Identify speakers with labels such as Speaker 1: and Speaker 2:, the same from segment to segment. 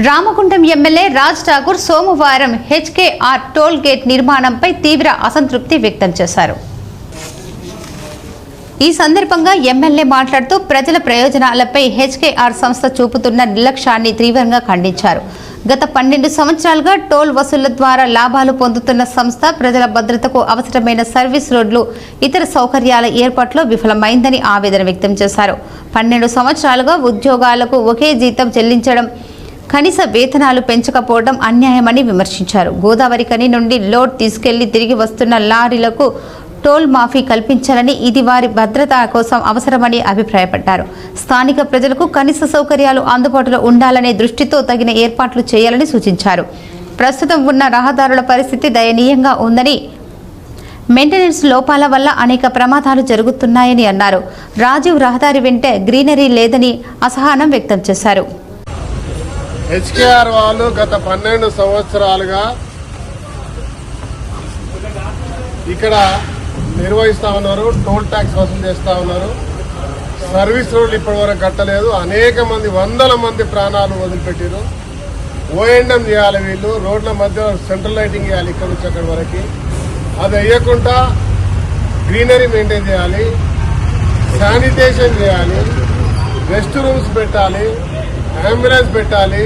Speaker 1: Ramagundam MLA Raj Thakur సోమవారం HKR toll gate నిర్మాణంపై తీవ్ర అసంతృప్తి వ్యక్తం చేశారు. ఈ సందర్భంగా ఎమ్మెల్యే మాట్లాడుతూ ప్రజల ప్రయోజనాలపై హెచ్కేఆర్ సంస్థ చూపుతున్న నిర్లక్ష్యాన్ని తీవ్రంగా ఖండించారు. గత 12 సంవత్సరాలుగా టోల్ వసూళ్ల ద్వారా లాభాలు పొందుతున్న సంస్థ ప్రజల భద్రతకు అవసరమైన సర్వీస్ రోడ్లు, ఇతర సౌకర్యాల ఏర్పాట్లో విఫలమైందని ఆవేదన వ్యక్తం చేశారు. 12 సంవత్సరాలుగా ఉద్యోగాలకు ఒకే జీతం చెల్లించడం, కనీస వేతనాలు పెంచకపోవడం అన్యాయమని విమర్శించారు. గోదావరి కని నుండి లోడ్ తీసుకెళ్లి తిరిగి వస్తున్న లారీలకు టోల్ మాఫీ కల్పించాలని, ఇది వారి భద్రత కోసం అవసరమని అభిప్రాయపడ్డారు. స్థానిక ప్రజలకు కనీస సౌకర్యాలు అందుబాటులో ఉండాలనే దృష్టితో తగిన ఏర్పాట్లు చేయాలని సూచించారు. ప్రస్తుతం ఉన్న రహదారుల పరిస్థితి దయనీయంగా ఉందని, మెయింటెనెన్స్ లోపాల వల్ల అనేక ప్రమాదాలు జరుగుతున్నాయని అన్నారు. రాజీవ్ రహదారి వెంటే గ్రీనరీ లేదని అసహనం వ్యక్తం చేశారు.
Speaker 2: హెచ్కేఆర్ వాళ్ళు గత 12 సంవత్సరాలుగా ఇక్కడ నిర్వహిస్తా ఉన్నారు. టోల్ ట్యాక్స్ వసూలు చేస్తా ఉన్నారు. సర్వీస్ రోడ్లు ఇప్పటి వరకు కట్టలేదు. అనేక మంది, వందల మంది ప్రాణాలు వదిలిపెట్టారు. ఓఎండ్ఎం చేయాలి వీళ్ళు. రోడ్ల మధ్య సెంట్రల్ లైటింగ్ చేయాలి ఇక్కడ నుంచి అక్కడి వరకు. అది వేయకుండా గ్రీనరీ మెయింటైన్ చేయాలి, శానిటేషన్ చేయాలి, రెస్ట్ రూమ్స్ పెట్టాలి, అంబులెన్స్ పెట్టాలి,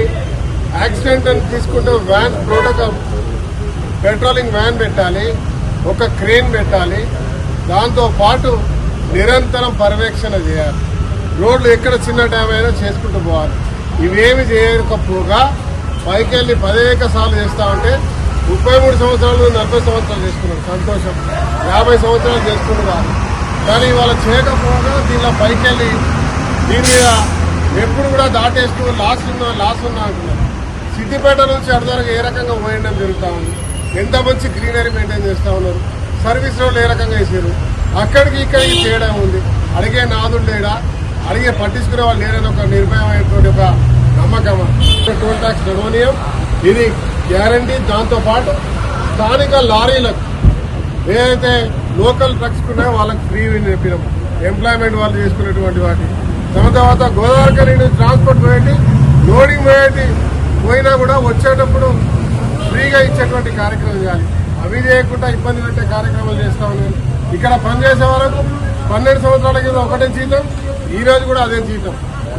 Speaker 2: యాక్సిడెంట్ అని తీసుకుంటే వ్యాన్, ప్రోటోకాల్ పెట్రోలింగ్ వ్యాన్ పెట్టాలి, ఒక క్రేన్ పెట్టాలి. దాంతోపాటు నిరంతరం పర్యవేక్షణ చేయాలి. రోడ్లు ఎక్కడ చిన్న డ్యామ్ అయినా చేసుకుంటూ పోవాలి. ఇవేమి చేయకపోగా పైకెళ్ళి 10 సార్లు చేస్తూ ఉంటే 33 సంవత్సరాలు 40 సంవత్సరాలు చేసుకున్నారు. సంతోషం. 50 సంవత్సరాలు చేసుకుంటున్నారు. కానీ ఇవాళ చేయకపోగా దీనిలో పైకెళ్ళి దీని మీద ఎప్పుడు కూడా దాటేస్తూ లాస్ ఉన్నా అంటున్నారు. సిద్దిపేట నుంచి అర్ధవరకు ఏ రకంగా పోయడం జరుగుతూ ఉంది. ఎంత మంచి గ్రీనరీ మెయింటైన్ చేస్తూ ఉన్నారు. సర్వీస్ రోడ్లు ఏ రకంగా వేసారు. అక్కడికి ఇక్కడికి తేడా ఉంది. అడిగే నాదుడు లేడా, అడిగే పట్టించుకునే వాళ్ళు లేరని ఒక నిర్భయమైనటువంటి ఒక నమ్మకం. టోల్ ట్యాక్స్ నడవనీయం, ఇది గ్యారంటీ. దాంతోపాటు స్థానిక లారీలకు ఏదైతే లోకల్ ట్రక్స్ ఉన్నాయో వాళ్ళకి ఫ్రీ చెప్పినాం. ఎంప్లాయ్మెంట్ వాళ్ళు చేసుకునేటువంటి వాటి దాని తర్వాత గోదావరి కని ట్రాన్స్పోర్ట్ పోయేటి, లోడింగ్ పోయినా కూడా వచ్చేటప్పుడు ఫ్రీగా ఇచ్చేటువంటి కార్యక్రమం చేయాలి. అవి చేయకుండా ఇబ్బంది పెట్టే కార్యక్రమాలు చేస్తా ఉన్నారు. ఇక్కడ పనిచేసే వరకు 12 సంవత్సరాల కింద ఒకటే జీతం, ఈ రోజు కూడా అదే జీతం.